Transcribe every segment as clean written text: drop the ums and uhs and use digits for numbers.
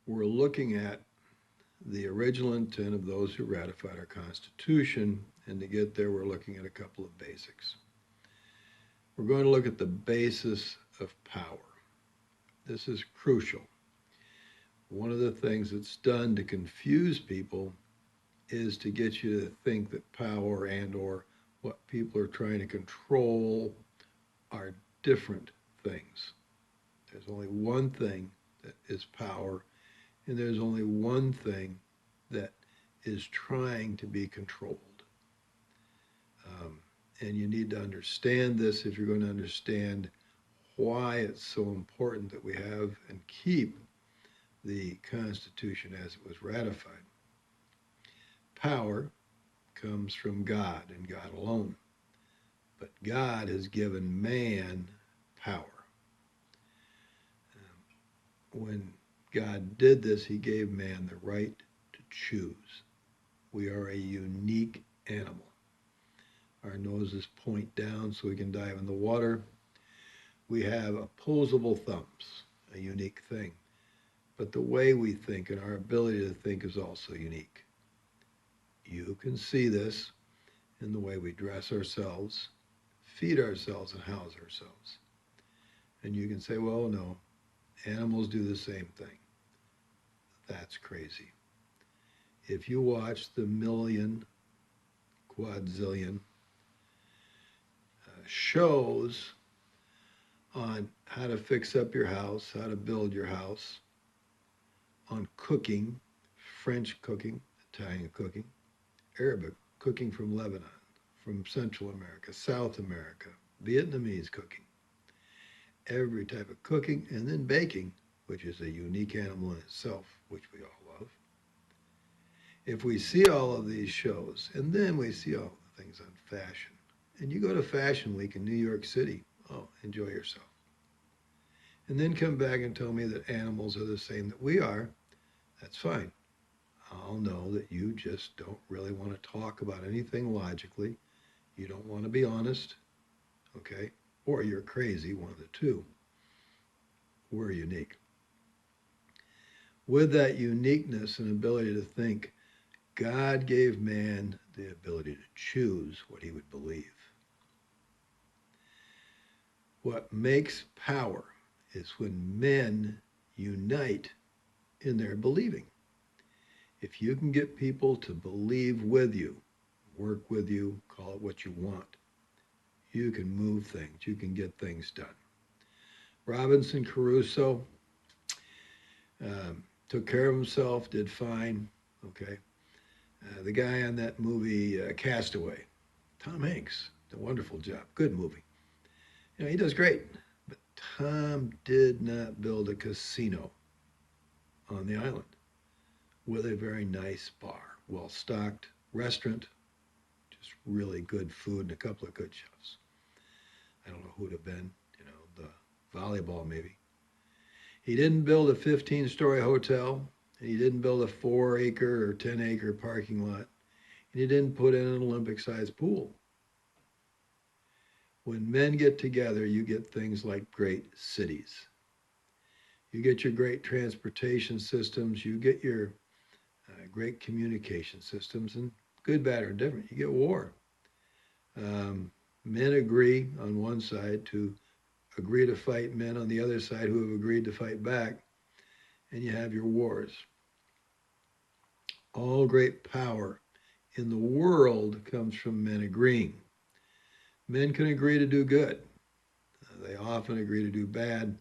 We're looking at the original intent of those who ratified our Constitution, and to get there, we're looking at a couple of basics. We're going to look at the basis of power. This is crucial. One of the things that's done to confuse people is to get you to think that power and or what people are trying to control are different things. There's only one thing that is power, and there's only one thing that is trying to be controlled. Um, and you need to understand this if you're going to understand why it's so important that we have and keep the Constitution as it was ratified. Power comes from God and God alone. But God has given man power. When God did this, he gave man the right to choose. We are a unique animal. Our noses point down so we can dive in the water. We have opposable thumbs, a unique thing. But the way we think and our ability to think is also unique. You can see this in the way we dress ourselves, feed ourselves, and house ourselves. And you can say, well, no, animals do the same thing. That's crazy. If you watch the million, quadzillion shows on how to fix up your house, how to build your house, on cooking, French cooking, Italian cooking, Arabic cooking from Lebanon, from Central America, South America, Vietnamese cooking, every type of cooking, and then baking, which is a unique animal in itself, which we all love. If we see all of these shows, and then we see all the things on fashion, and you go to Fashion Week in New York City, oh, enjoy yourself. And then come back and tell me that animals are the same that we are, that's fine. I'll know that you just don't really want to talk about anything logically. You don't want to be honest, okay? Or you're crazy, one of the two. We're unique. With that uniqueness and ability to think, God gave man the ability to choose what he would believe. What makes power is when men unite in their believing. If you can get people to believe with you, work with you, call it what you want, you can move things, you can get things done. Robinson Crusoe took care of himself, did fine, okay. The guy on that movie, Castaway, Tom Hanks, did a wonderful job, good movie. You know, he does great, but Tom did not build a casino on the island with a very nice bar, well stocked restaurant, just really good food and a couple of good chefs. I don't know who would have been, you know, the volleyball maybe. He didn't build a 15-story hotel, and he didn't build a 4-acre or 10-acre parking lot, and he didn't put in an Olympic-sized pool. When men get together, you get things like great cities. You get your great transportation systems, you get your great communication systems, and good, bad, or different. You get war. Men agree on one side to agree to fight men on the other side who have agreed to fight back, and you have your wars. All great power in the world comes from men agreeing. Men can agree to do good, they often agree to do bad.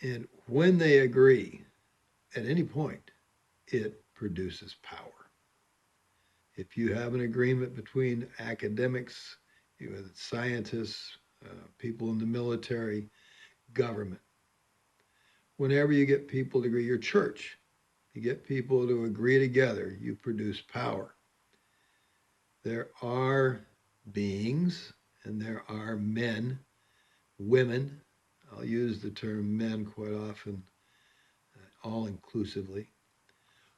And when they agree at any point, it produces power. If you have an agreement between academics, with scientists, people in the military, government, whenever you get people to agree, your church, you get people to agree together, you produce power. There are beings and there are men, women, I'll use the term men quite often, all inclusively,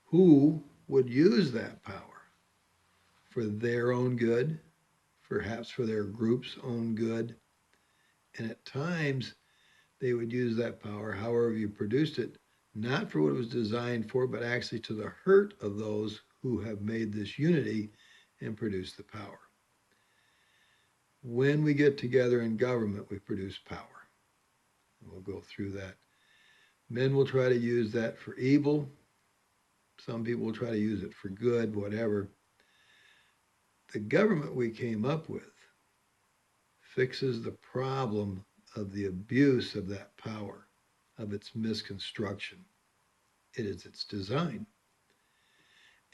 who would use that power for their own good, perhaps for their group's own good, and at times they would use that power, however you produced it, not for what it was designed for, but actually to the hurt of those who have made this unity and produced the power. When we get together in government, we produce power. We'll go through that. Men will try to use that for evil. Some people will try to use it for good, whatever. The government we came up with fixes the problem of the abuse of that power, of its misconstruction. It is its design.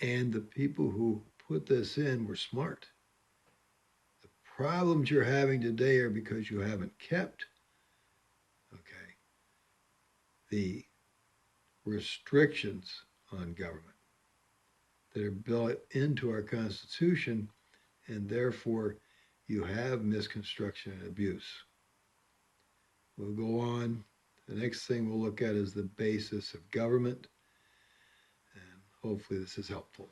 And the people who put this in were smart. The problems you're having today are because you haven't kept, okay, the restrictions on government that are built into our Constitution, and therefore you have misconstruction and abuse. We'll go on. The next thing we'll look at is the basis of government, and hopefully this is helpful.